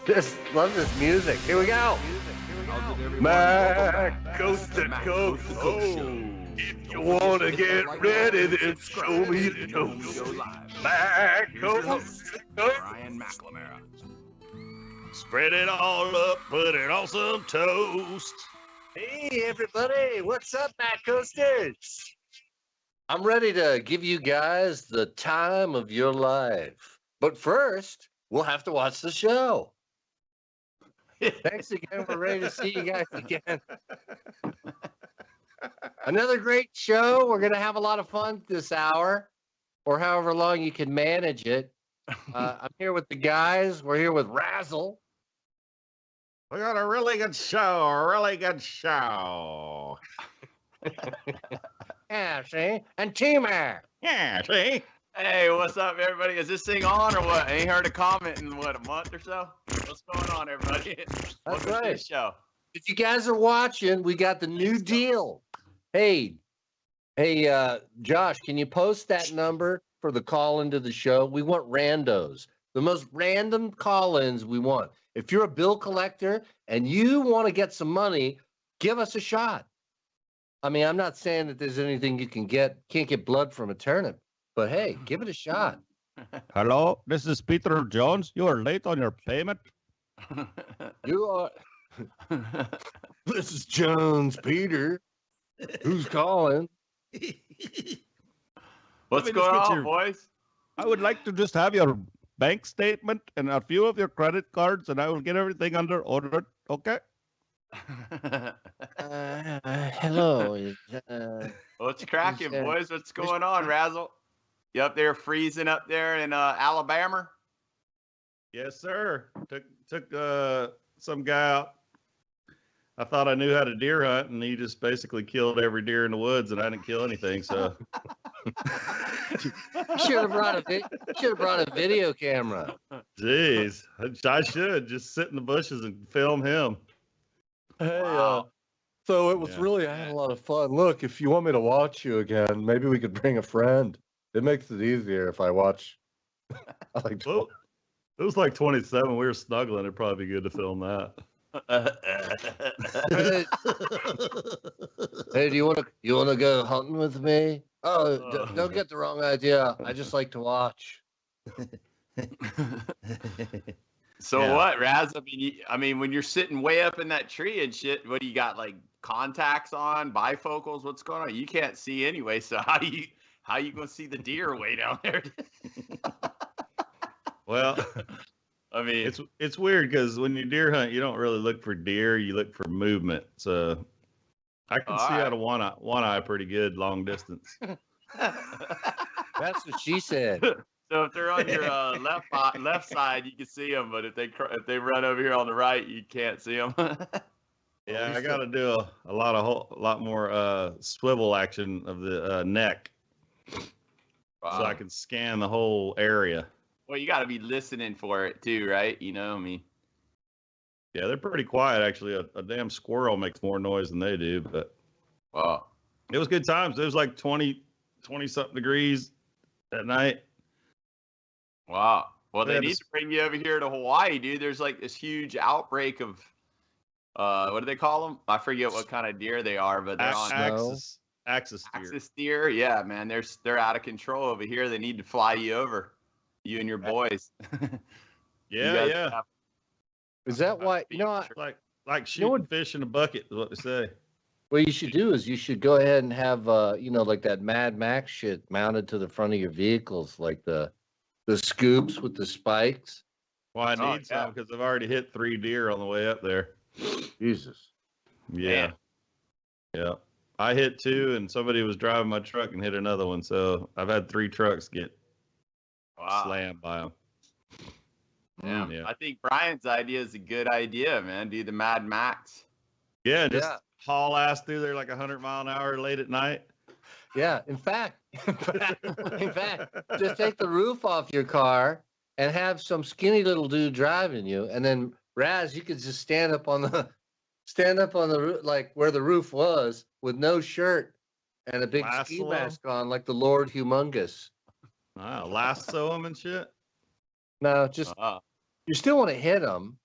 Just love this music. Here we go. How's it, everyone? Mac, Welcome back. coast This is to Mac coast. to Coast Show. If you Don't want to forget hit get that like ready, button then and show subscribe me so the you know when we coast. go live. Mac, Here's your coast host, to coast. Brian McLamara. Spread it all up, put it on some toast. Hey, everybody. What's up, Mac Coasters? I'm ready to give you guys the time of your life. But first, we'll have to watch the show. Thanks again. We're ready to see you guys again. Another great show. We're going to have a lot of fun this hour, or however long you can manage it. I'm here with the guys. We're here with Razzle. We got a really good show. Yeah, see? And T-Mac. Yeah, see? Hey, what's up, everybody? Is this thing on or what? I ain't heard a comment in what, a month or so? What's going on, everybody? Welcome to right. the show. If you guys are watching, we got the new deal. Hey, Josh, can you post that number for the call into the show? We want randos, the most random call-ins we want. If you're a bill collector and you want to get some money, give us a shot. I mean, I'm not saying that there's anything you can't get blood from a turnip, but hey, give it a shot. Hello, this is Peter Jones. You are late on your payment. You are. This is Jones Peter. Who's calling? What's Let me just going get on, your- boys? I would like to just have your bank statement and a few of your credit cards, and I will get everything under order. Okay? Hello. What's cracking, uh, boys? What's going on, Razzle? You up there freezing up there in Alabama? Yes, sir. Took some guy out. I thought I knew how to deer hunt, and he just basically killed every deer in the woods, and I didn't kill anything. So Should have brought a video camera. jeez, I should just sit in the bushes and film him. Hey, Wow. so it was Yeah. really, I had a lot of fun. Look, if you want me to watch you again, maybe we could bring a friend. It makes it easier if I watch. I like to Well, it was like 27. We were snuggling. It'd probably be good to film that. Hey, do you want to go hunting with me? Oh, don't get the wrong idea. I just like to watch. So Yeah. what, Raz? I mean, when you're sitting way up in that tree and shit, what do you got? Like contacts on, bifocals? What's going on? You can't see anyway. So how you gonna see the deer way down there? Well, I mean, it's weird because when you deer hunt, you don't really look for deer. You look for movement. So I can see out of one eye pretty good long distance. That's what she said. so if they're on your left side, you can see them, but if they run over here on the right, you can't see them. Yeah, I got to do a lot more swivel action of the neck so I can scan the whole area. Well, you got to be listening for it too, right? You know, I mean, Yeah, they're pretty quiet actually. A damn squirrel makes more noise than they do, but wow. it was good times. It was like 20 something degrees at night. Wow. Well, They they had need this- to bring you over here to Hawaii, dude. There's like this huge outbreak of, what do they call them? I forget what kind of deer they are, but they're on Axis deer. axis deer. Yeah, man, they're out of control over here. They need to fly you over, you and your boys. You Yeah, guys yeah. have- Is that why? You know, Like shooting what- fish in a bucket is what they say. what you should do is you should go ahead and have, like that Mad Max shit mounted to the front of your vehicles, like the scoops with the spikes. Well, I Oh, need some because I've already hit 3 deer on the way up there. Jesus. Yeah. Man. Yeah. I hit 2 and somebody was driving my truck and hit another one. So I've had 3 trucks get Wow. slammed by them. Yeah. Yeah. I think Brian's idea is a good idea, man. Do the Mad Max. Yeah. Just Yeah. haul ass through there like 100 mile an hour late at night. Yeah. In fact, just take the roof off your car and have some skinny little dude driving you, and then Raz, you could just stand up on the stand up on the roof, like where the roof was, with no shirt and a big ski Lasso 'em? mask on, like the Lord Humongous. Wow, lasso him and shit. No, just you still want to hit them,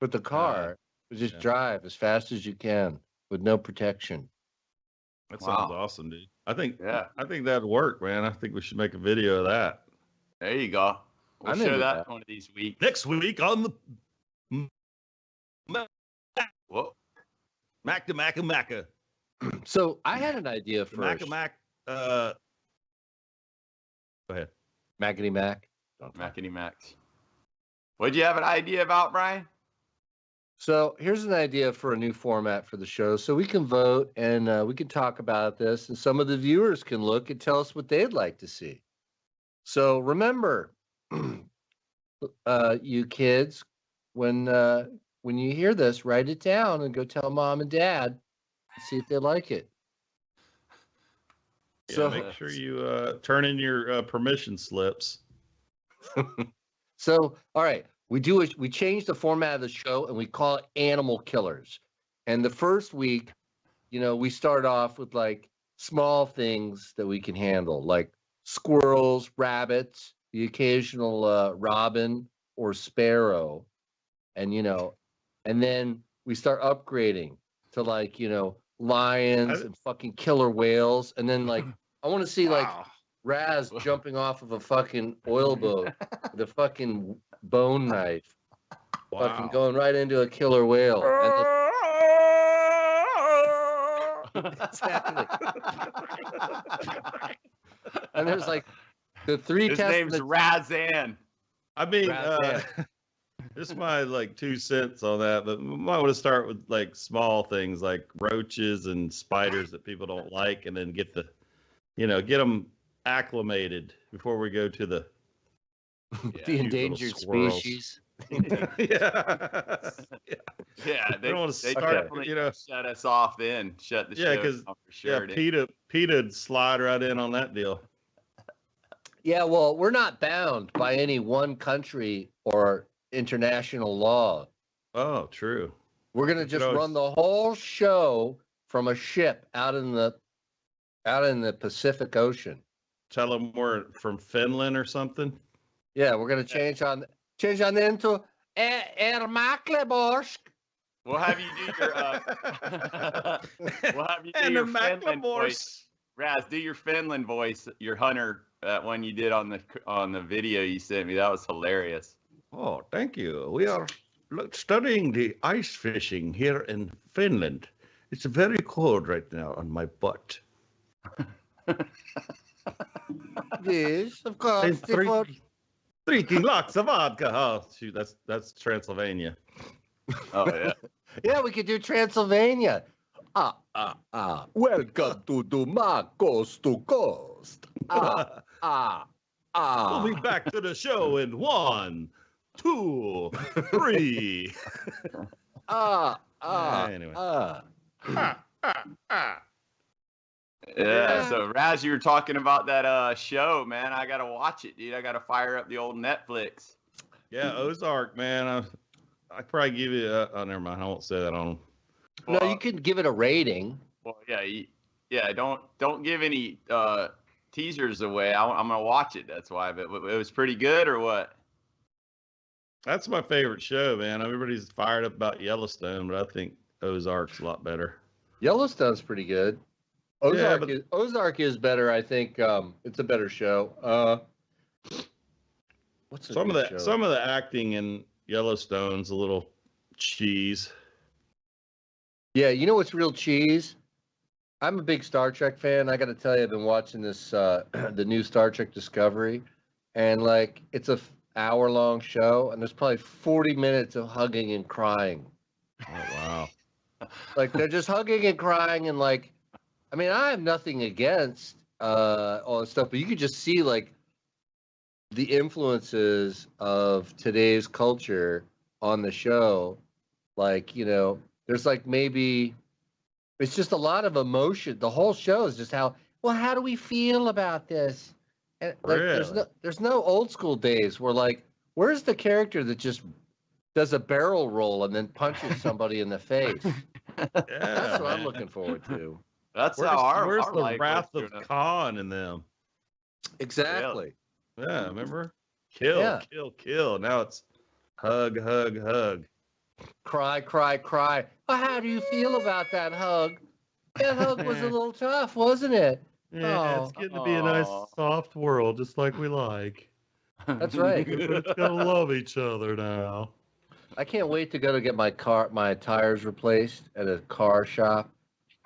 but the car, just yeah. drive as fast as you can with no protection. That Wow. sounds awesome, dude. I think Yeah. that'd work, man. I think we should make a video of that There you go. We'll I'm show into that that. one of these weeks. next week on the Whoa. Mac to Mac and Macca. So I had an idea The for Mac and Mac. Go ahead. Mackety Mac. Mackety Max. What'd you have an idea about, Brian? So here's an idea for a new format for the show. So we can vote and we can talk about this, and some of the viewers can look and tell us what they'd like to see. So remember, you kids, when you hear this, write it down and go tell mom and dad and see if they like it. Yeah, So- make sure you turn in your permission slips. So, all right, we change the format of the show and we call it Animal Killers. And the first week, we start off with like small things that we can handle, like squirrels, rabbits, the occasional robin or sparrow, and and then we start upgrading to like lions and fucking killer whales, and then like I want to see like Wow. Raz jumping off of a fucking oil boat with a fucking bone knife, fucking Wow. going right into a killer whale. Exactly. And there's like the three His name's testaments. Razan. I mean, Right this is my like 2 cents on that, but we might want to start with like small things like roaches and spiders that people don't like, and then get them acclimated before we go to the The cute little endangered squirrels. species. yeah. Yeah, They don't want to start, definitely shut us off then. Shut the Yeah, show 'cause- down for sure. yeah, PETA'd slide right in on that deal. Yeah, well, we're not bound by any one country or international law. Oh, true. We're gonna could just always- run the whole show from a ship out in the Pacific Ocean. Tell them we're from Finland or something. Yeah, we're gonna change on into Ermakleborsk. We'll have you do your we'll have you do your Finland voice. Raz, do your Finland voice, your hunter one you did on the video you sent me. That was hilarious. Oh, thank you. We are studying the ice fishing here in Finland. It's very cold right now on my butt. Yes, of course. And drinking lots of vodka. Oh, shoot, that's Transylvania. Oh yeah. Yeah, we could do Transylvania. Welcome to my coast to coast. We'll be back to the show in 1, 2, 3. Anyway. Yeah, so Raz, you were talking about that show, man. I gotta watch it, dude. I gotta fire up the old Netflix. Yeah, Ozark, man. I probably give you. Oh, never mind. I won't say that on. No, you can give it a rating. Well, yeah. Don't give any teasers away. I'm gonna watch it. That's why. But it was pretty good, or what? That's my favorite show, man. Everybody's fired up about Yellowstone, but I think Ozark's a lot better. Yellowstone's pretty good. Ozark is better, I think. It's a better show. What's Some of the acting in Yellowstone's a little cheese. Yeah, you know what's real cheese? I'm a big Star Trek fan. I got to tell you, I've been watching this the new Star Trek Discovery, and like it's a hour-long show, and there's probably 40 minutes of hugging and crying. Oh wow! Like they're just hugging and crying, and like, I mean, I have nothing against all this stuff, but you could just see like the influences of today's culture on the show. Like, there's like maybe it's just a lot of emotion. The whole show is just how do we feel about this? And like, Really? there's no old school days where like, where's the character that just does a barrel roll and then punches somebody in the face. Yeah, That's what I'm man. looking forward to. That's Where's, how our where's the life Wrath was of doing it. Khan in them? Exactly. Yeah, remember? Kill, Yeah. kill, kill. Now it's hug, hug, hug. Cry, cry, cry. Well, how do you feel about that hug? That hug was a little tough, wasn't it? Yeah, it's Oh. getting to be a nice, Aw. soft world, just like we like. That's right. Everybody's gotta love each other now. I can't wait to go to get my tires replaced at a car shop.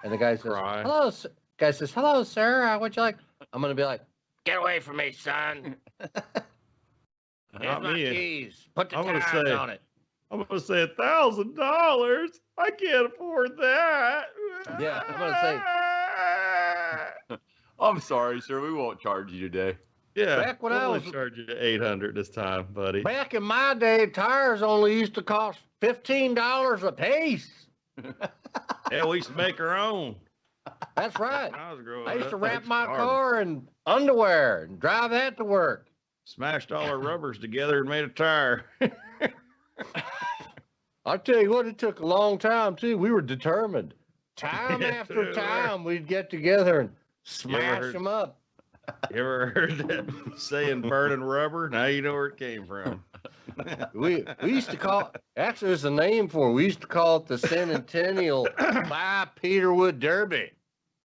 And the guy says, Cry. "Hello, sir." Guy says, "Hello, sir. Would you like?" I'm gonna be like, "Get away from me, son. Here's Not my me. keys. Put the I'm gonna tires say- on it." I'm gonna say $1,000. I can't afford that. Yeah, I'm gonna say. I'm sorry, sir. We won't charge you today. Yeah, Back when we'll I only was- charge you $800 this time, buddy. Back in my day, tires only used to cost $15 a piece. Yeah, we used to make our own. That's right. When I was growing I used to up, wrap it's my hard. car in underwear and drive that to work. Smashed all our rubbers together and made a tire. I'll tell you what, it took a long time too. We were determined. Time Yeah, after we were. time, we'd get together and smash heard- them up. You ever heard that saying burning rubber? Now you know where it came from. We used to call, actually there's a name for it. We used to call it the Centennial by Peterwood Derby.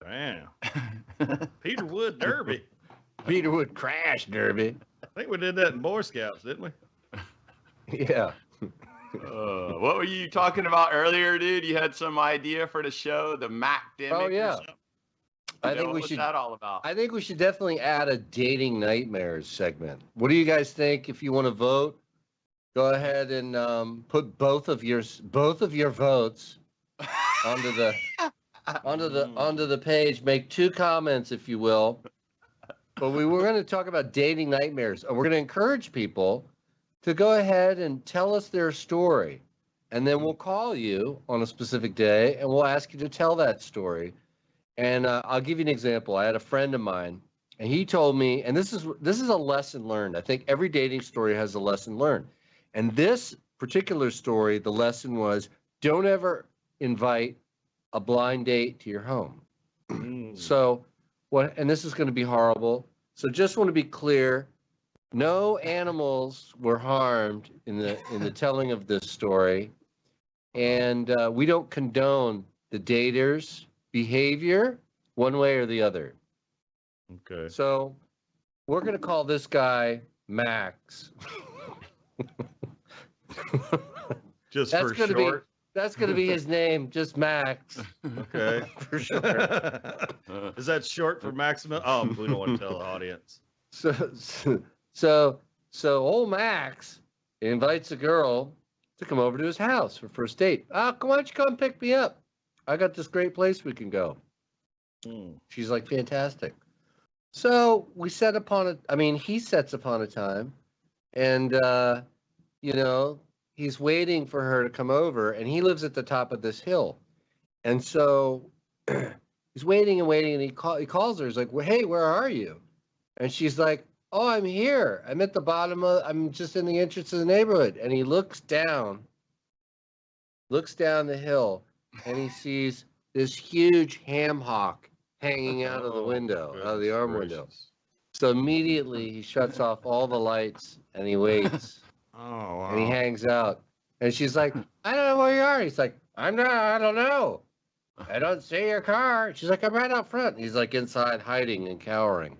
Damn. Peterwood Derby. Peterwood Crash Derby. I think we did that in Boy Scouts, didn't we? Yeah. What were you talking about earlier, dude? You had some idea for the show, the Mac Demic Oh, yeah. or something? I Yeah, think what we was should. that all about? I think we should definitely add a dating nightmares segment. What do you guys think? If you want to vote, go ahead and put both of your votes onto the onto the page. Make 2 comments, if you will. But we were going to talk about dating nightmares, and we're going to encourage people to go ahead and tell us their story, and then we'll call you on a specific day, and we'll ask you to tell that story. And I'll give you an example. I had a friend of mine, and he told me, and this is a lesson learned. I think every dating story has a lesson learned. And this particular story, the lesson was, don't ever invite a blind date to your home. So what, and this is going to be horrible. So just want to be clear, no animals were harmed in the telling of this story. And we don't condone the daters' behavior one way or the other. Okay. So we're going to call this guy Max. Just That's for gonna be- short. That's going to be his name, just Max. Okay. For sure. Is that short for maximum? Oh, we don't want to tell the audience. So old Max invites a girl to come over to his house for first date. Why don't you come pick me up? I got this great place we can go. She's like, fantastic. So we set upon it. I mean, he sets upon a time, and he's waiting for her to come over, and he lives at the top of this hill, and so he's waiting and waiting, and he calls her. He's like, well, hey, where are you? And she's like, oh, I'm here. I'm at the bottom I'm just in the entrance of the neighborhood. And he looks down the hill, and he sees this huge ham hock hanging out of the window, out of the arm window. So immediately he shuts off all the lights and he waits Oh, wow. and he hangs out. And she's like, I don't know where you are. He's like, I don't know. I don't see your car. She's like, I'm right out front. He's like inside hiding and cowering.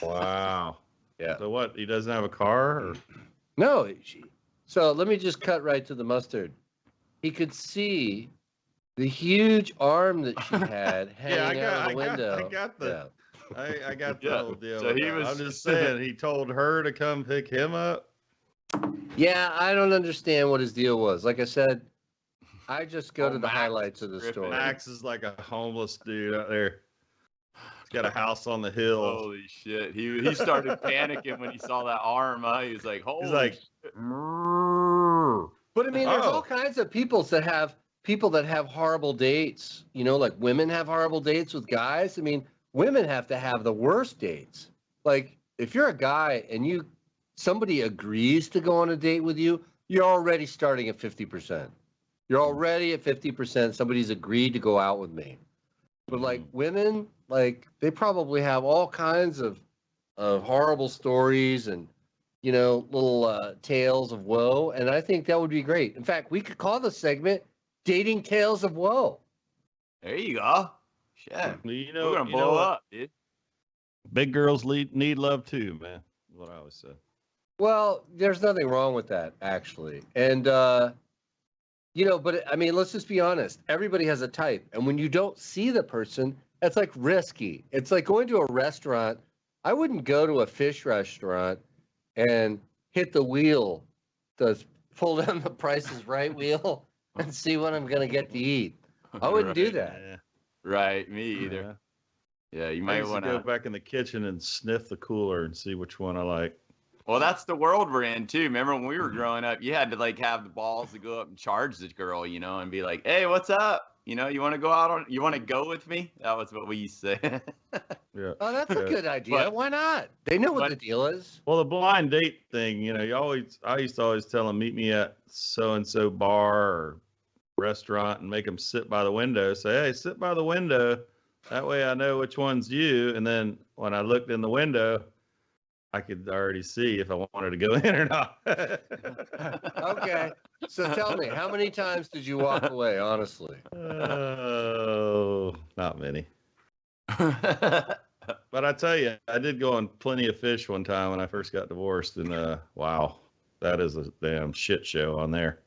Wow. Yeah. So what? He doesn't have a car? Or? No. So let me just cut right to the mustard. He could see the huge arm that she had hanging out of the window. I got the Yeah. whole deal. So with he that. was- I'm just saying, he told her to come pick him up. Yeah, I don't understand what his deal was. Like I said, I just go Oh, to the Max highlights of the Griffin. story. Max is like a homeless dude out there. He's got a house on the hill. Holy shit. He started panicking when he saw that arm, huh? He was like, holy He's like, shit. But I mean, there's Oh. all kinds of people that have horrible dates. Like women have horrible dates with guys. I mean, women have to have the worst dates. Like if you're a guy and somebody agrees to go on a date with you, you're already starting at 50%. You're already at 50%. Somebody's agreed to go out with me. But like women, like they probably have all kinds of horrible stories and little tales of woe. And I think that would be great. In fact, we could call the segment "Dating Tales of Woe." There you go. Shit. You We're gonna blow up, dude. Big girls need love too, man. Is what I always say. Well, there's nothing wrong with that, actually. And, but I mean, let's just be honest. Everybody has a type. And when you don't see the person, that's like risky. It's like going to a restaurant. I wouldn't go to a fish restaurant and hit the wheel, the pull down the Price is Right wheel and see what I'm going to get to eat. I wouldn't do that. Yeah. Right, me either. Yeah, you I might used to want go to. back in the kitchen and sniff the cooler and see which one I like. Well, that's the world we're in too. Remember when we were growing up, you had to like have the balls to go up and charge this girl, and be like, "Hey, what's up? You want to go out on? You want to go with me?" That was what we used to say. Yeah. Oh, that's a Yeah. good idea. But- Why not? They know what but- the deal is. Well, the blind date thing, I used to always tell them, meet me at so and so bar or restaurant, and make them sit by the window. Say, hey, sit by the window. That way, I know which one's you. And then when I looked in the window, I could already see if I wanted to go in or not. Okay. So tell me, how many times did you walk away, honestly? Oh, not many. But I tell you, I did go on Plenty of Fish one time when I first got divorced, and wow, that is a damn shit show on there.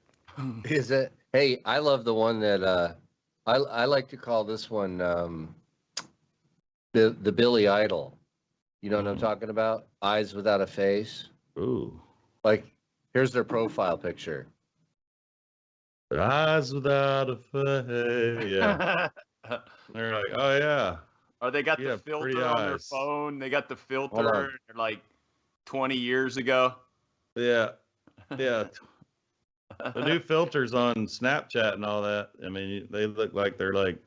Is it? Hey, I love the one that I like to call this one the Billy Idol. You know what I'm talking about? Eyes without a face. Ooh, Like, here's their profile picture. eyes without a face. Yeah, they're like, oh yeah, Or they got You the have pretty filter on their eyes. phone. They got the on. filter like 20 years ago. yeah, yeah. The new filters on Snapchat and all that. I mean, they look like they're like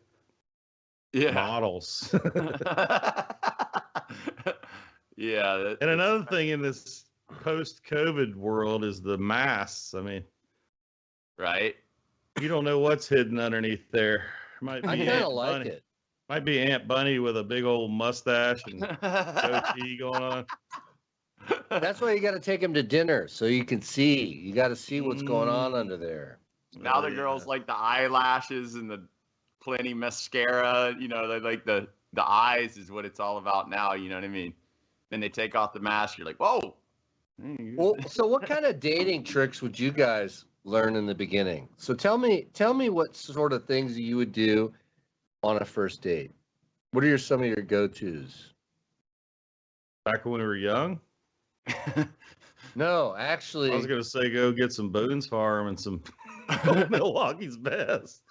Yeah. models. Yeah. And another thing in this post-COVID world is the masks. I mean, Right. you don't know what's hidden underneath there. Might be I kind Aunt of like Bunny. it. Might be Aunt Bunny with a big old mustache and goatee going on. That's why you got to take them to dinner so you can see. You got to see what's going on under there. Now the Yeah. girls like the eyelashes and the plenty mascara. They like the eyes is what it's all about now. You know what I mean? Then they take off the mask. You're like, whoa. Well, so what kind of dating tricks would you guys learn in the beginning? So tell me what sort of things you would do on a first date. What are some of your go-tos? Back when we were young, No, I was actually, gonna say go get some Boone's Farm and some Milwaukee's Best.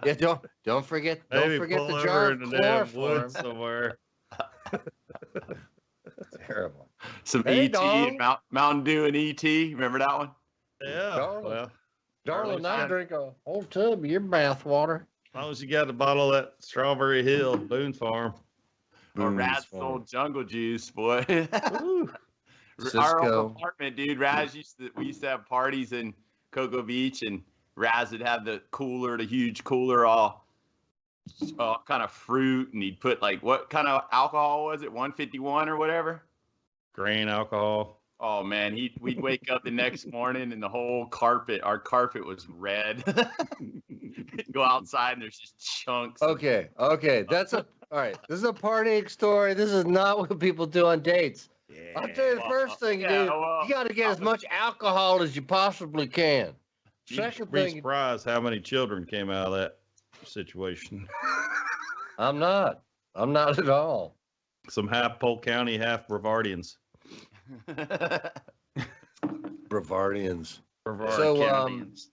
yeah, don't forget Maybe the pull jar over of in the damn chloroform. woods somewhere. Terrible. Some Hey, ET and dog. Mountain Dew and ET. Remember that one? Yeah. Darling. Well, Darling, I time. drink a whole tub of your bath water. as long as you got a bottle of that Strawberry Hill Boone's Farm. Or Boone's Raz Farm. Soul Jungle Juice, boy. Ooh. Our Cisco. old apartment, dude. We used to have parties in Cocoa Beach, and Raz would have the huge cooler, all kind of fruit, and he'd put like, what kind of alcohol was it? 151 or whatever. Grain alcohol. Oh man, we'd wake up the next morning and our carpet was red. Go outside and there's just chunks. Okay, that's all right. This is a partying story. This is not what people do on dates. I'll tell you the first thing you do. well, You got to get as much alcohol as you possibly can. Second Be thing, surprised how many children came out of that situation. I'm not at all. Some half Polk County, half Brevardians. Brevardians. Brevard So, Countyans.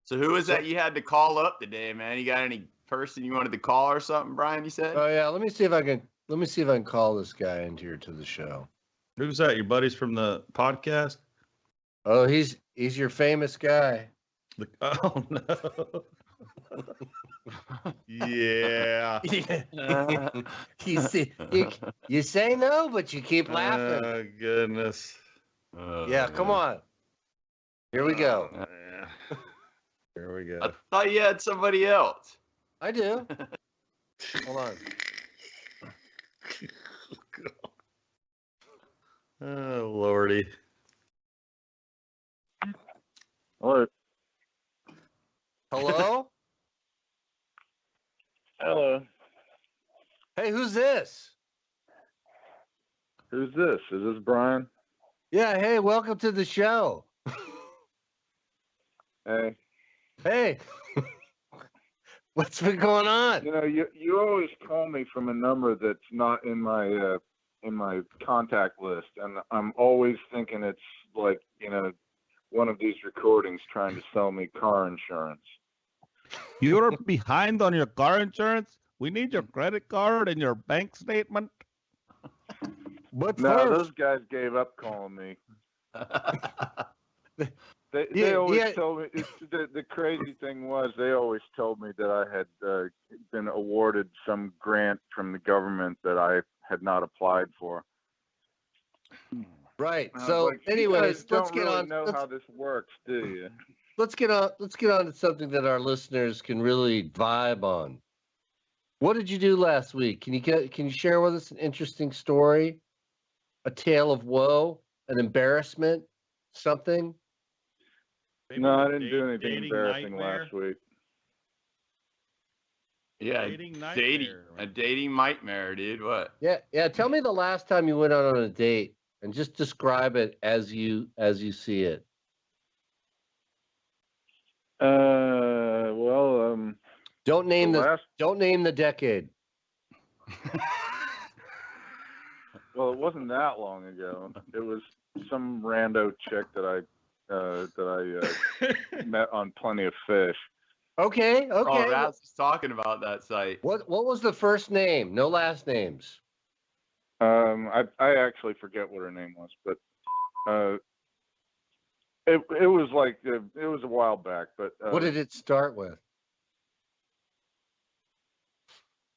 So who was that you had to call up today, man? You got any person you wanted to call or something, Brian? You said? Oh yeah, let me see if I can call this guy into here to the show. Who's that? Your buddies from the podcast? Oh, he's your famous guy. Oh no. Yeah. you say no, but you keep laughing. Oh goodness. Yeah, come on. Here we go. Yeah. Here we I go. thought you had somebody else. I do. Hold on. Oh lordy. Hello. Hello? Hello. Hey, who's this? Who's this? Is this Brian? Yeah, hey, welcome to the show. Hey. Hey. What's been going on? You know, you always call me from a number that's not in my contact list, and I'm always thinking it's like, you know, one of these recordings trying to sell me car insurance. You're behind on your car insurance? We need your credit card and your bank statement. But No, first, those guys gave up calling me. They Yeah, always yeah. told me. The crazy thing was they always told me that I had been awarded some grant from the government that I had not applied for. right. And I was So, like, you anyways, guys let's don't get really on. know how this works, do you? Let's get on to something that our listeners can really vibe on. What did you do last week? Can you share with us an interesting story? A tale of woe, an embarrassment, something? Maybe No, a I didn't do anything dating embarrassing nightmare? last week. Yeah, Dating dating nightmare, a man. dating nightmare, dude. What? Yeah. Tell me the last time you went out on a date and just describe it as you see it. Well, Don't name the the last. don't name the decade. Well, it wasn't that long ago. It was some rando chick that I met on Plenty of Fish. Okay. Oh, Raz is talking about that site. What was the first name? No last names. I actually forget what her name was, but it was like it was a while back. But What did it start with?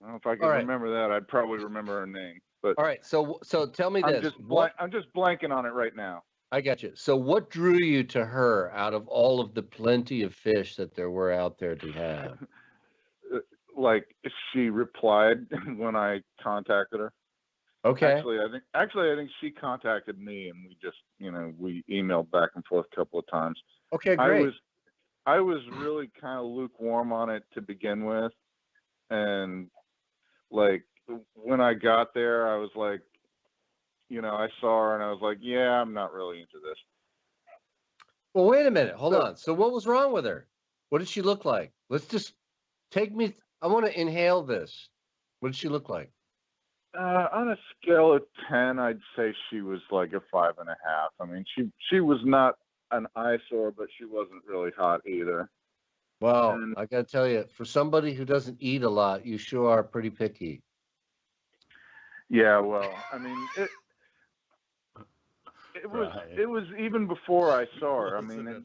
I don't know if I could All right. remember that. I'd probably remember her name. But All right. So tell me I'm this. just blanking on it right now. I got you. So what drew you to her out of all of the plenty of fish that there were out there to have? Like she replied when I contacted her. Okay. Actually, I think she contacted me, and we just, we emailed back and forth a couple of times. Okay, great. I was really kind of lukewarm on it to begin with, and like when I got there, I was like, I saw her and I was like, yeah, I'm not really into this. Well, wait a minute. Hold on. So what was wrong with her? What did she look like? Let's just take me. I want to inhale this. What did she look like? On a scale of 10, I'd say she was like a 5.5. I mean, she was not an eyesore, but she wasn't really hot either. Well, And I got to tell you, for somebody who doesn't eat a lot, you sure are pretty picky. yeah, well, I mean, it was even before I saw her. I mean, it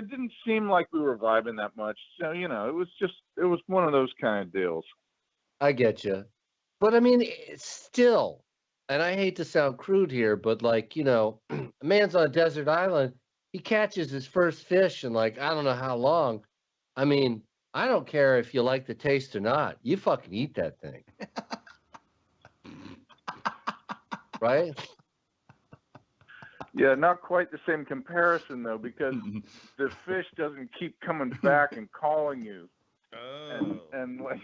didn't seem like we were vibing that much. So, it was one of those kind of deals. I get you. But I mean, it's still, and I hate to sound crude here, but like, a man's on a desert island, he catches his first fish in like, I don't know how long. I mean, I don't care if you like the taste or not. You fucking eat that thing. Right? Yeah, not quite the same comparison though, because the fish doesn't keep coming back and calling you, and like,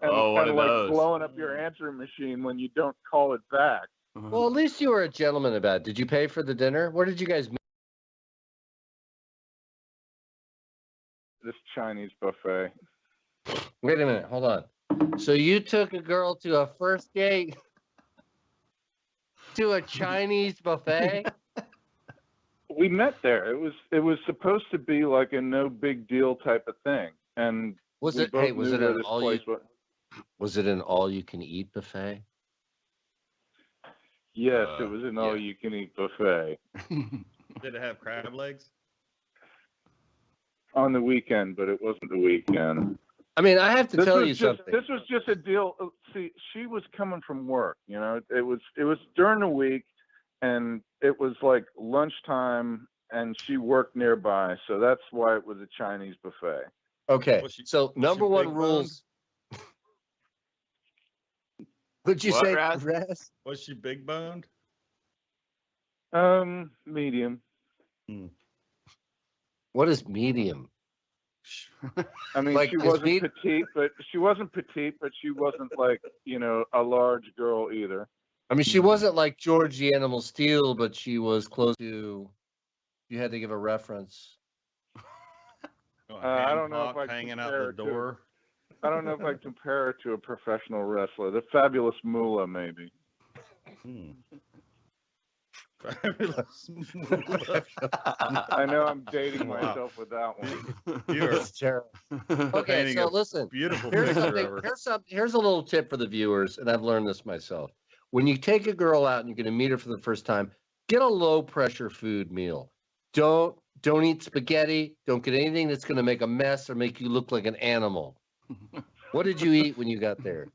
One of like those. blowing up your answering machine when you don't call it back. Well, at least you were a gentleman about it. Did you pay for the dinner? Where did you guys meet? This Chinese buffet. Wait a minute. Hold on. So you took a girl to a first date to a Chinese buffet? We met there. It was supposed to be like a no big deal type of thing, and Was we it? both Hey, was knew it where an this all place you? was. Was it an all-you-can-eat buffet? Yes, it was an yeah. all-you-can-eat buffet Did it have crab legs? on the weekend, but it wasn't the weekend. I mean, I have to tell you something. This was just a deal. See, she was coming from work. It was during the week, and it was like lunchtime, and she worked nearby, so that's why it was a Chinese buffet. Okay. Was she- So number she one big rules. What'd you What, say, Raz? Raz? Was she big boned? Medium. What is medium? I mean, Like, she is wasn't petite, but she wasn't like, a large girl either. I mean, she wasn't like George the Animal Steel, but she was close to. You had to give a reference. I don't know if Hawk I hanging out compare the it to- door. I don't know if I compare her to a professional wrestler. The Fabulous Moolah, maybe. Hmm. Fabulous. I know I'm dating Wow. myself with that one. You are That's terrible. Okay, painting so a listen. beautiful Here's picture something. of her. Here's a little tip for the viewers, and I've learned this myself. When you take a girl out and you're going to meet her for the first time, get a low pressure food meal. Don't eat spaghetti. Don't get anything that's going to make a mess or make you look like an animal. What did you eat when you got there?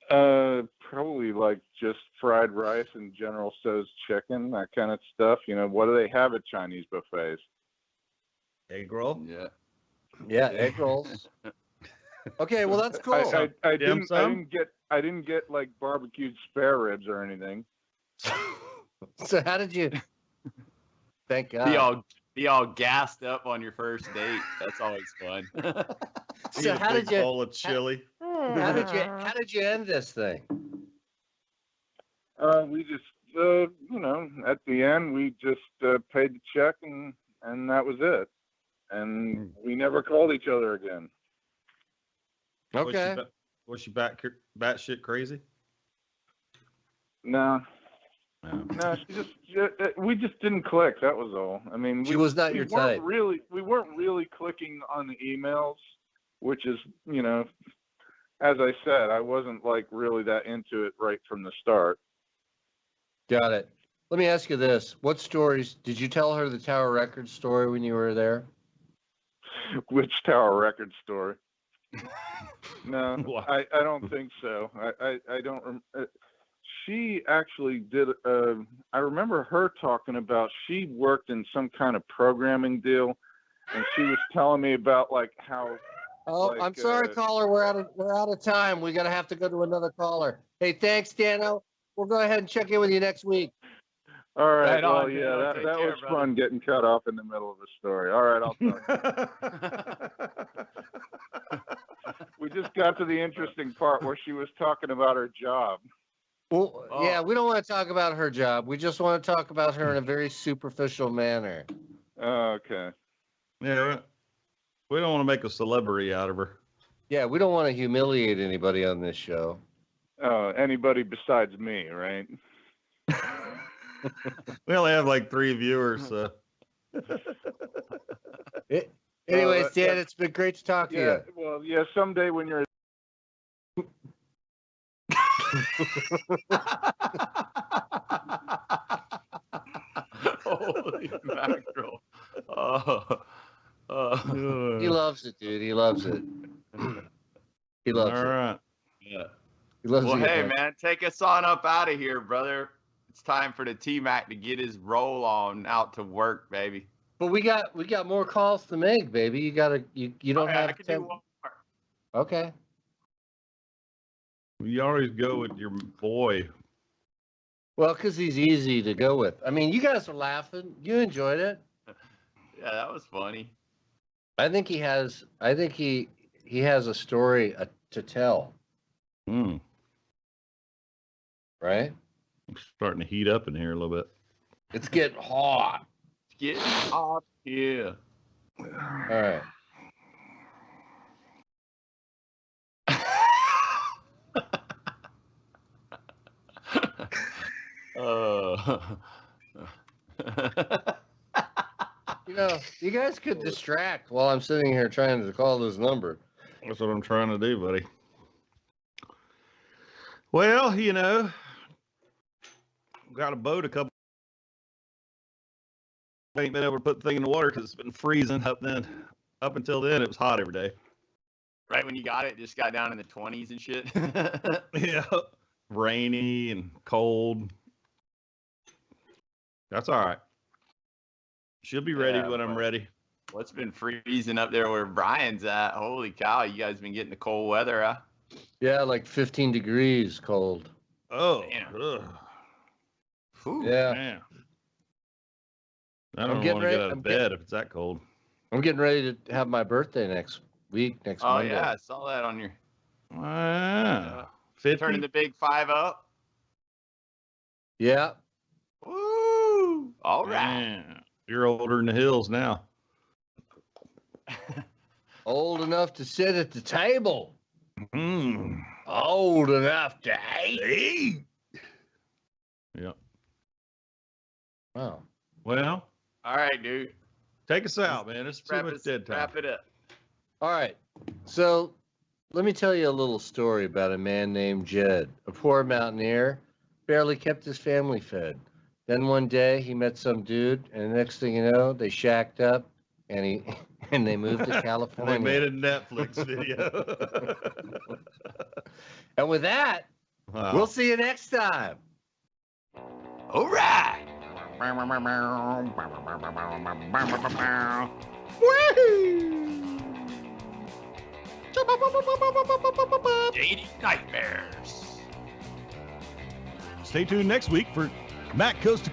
Probably like just fried rice and General Tso's chicken, that kind of stuff. What do they have at Chinese buffets? Egg roll. Yeah. Yeah, egg rolls. Okay, well that's cool. I Dim didn't sum? get like barbecued spare ribs or anything. So how did you? Thank God. Be all gassed up on your first date. That's always fun. So Eat a how big did you? bowl of chili? How did you end this thing? We just, at the end, we just paid the check and that was it. And we never called each other again. Okay. Was she batshit crazy? No, No. we just didn't click. That was all. I mean, She was not your type. We weren't really clicking on the emails, which is, as I said, I wasn't like really that into it right from the start. Got it. Let me ask you this. What stories did you tell her the Tower Records story when you were there? Which Tower Records story? No, Wow. I don't think so. I don't. She actually did. I remember her talking about she worked in some kind of programming deal, and she was telling me about like how. Oh, Like, I'm sorry, caller. We're out of time. We gotta have to go to another caller. Hey, thanks, Dano. We'll go ahead and check in with you next week. All right. Right on, Well, man. yeah, Take that care, was brother. fun getting cut off in the middle of a story. All right, I'll tell you. We just got to the interesting part where she was talking about her job. Well, Oh. yeah, we don't want to talk about her job. We just want to talk about her in a very superficial manner. Oh, okay. Yeah, we don't want to make a celebrity out of her. Yeah, we don't want to humiliate anybody on this show. Anybody besides me, right? We only have like 3 viewers, so Anyways, that- Dan, it's been great to talk to Yeah. you. Well, yeah. Someday when you're Holy mackerel. He loves it, dude. He loves it. He loves all it. right. Yeah. He loves Well, it. hey, man, take us on up out of here, brother. It's time for the T-Mac to get his roll on out to work, baby. But we got more calls to make, baby. You gotta you don't Okay, I have can 10. do one more. Okay. You always go with your boy. Well, because he's easy to go with. I mean, you guys are laughing. You enjoyed it. Yeah, that was funny. I think he has a story to tell, Hmm. right? Starting to heat up in here a little bit. It's getting hot. It's getting hot here. All right. You know, you guys could distract while I'm sitting here trying to call this number. That's what I'm trying to do, buddy. Well, got a boat a couple. Ain't been able to put the thing in the water because it's been freezing up then. Up until then, it was hot every day. Right when you got it, just got down in the 20s and shit. Yeah, rainy and cold. That's all right. She'll be ready Yeah, when I'm but- ready. Well, it's been freezing up there where Brian's at. Holy cow, you guys been getting the cold weather, huh? Yeah, like 15 degrees cold. Oh, Damn. ugh, Whew. Yeah. man. I I'm don't getting want to ready- get out of I'm bed if it's that cold. I'm getting ready to have my birthday next Oh Monday. yeah, I saw that on your Wow. 50? turning the big 5 up. Yeah. Woo! All right. Man, you're older in the hills now. Old enough to sit at the table. Mm. Old enough to eat. Yep. Wow. Well, All right, dude. take us out, man. It's pretty much dead time. Wrap it up. All right. So let me tell you a little story about a man named Jed, a poor mountaineer, barely kept his family fed. Then one day he met some dude, and the next thing you know, they shacked up and they moved to And California. they made a Netflix video. And with that, Wow. we'll see you next time. All right. Dating nightmares. Stay tuned next week for Matt Coast to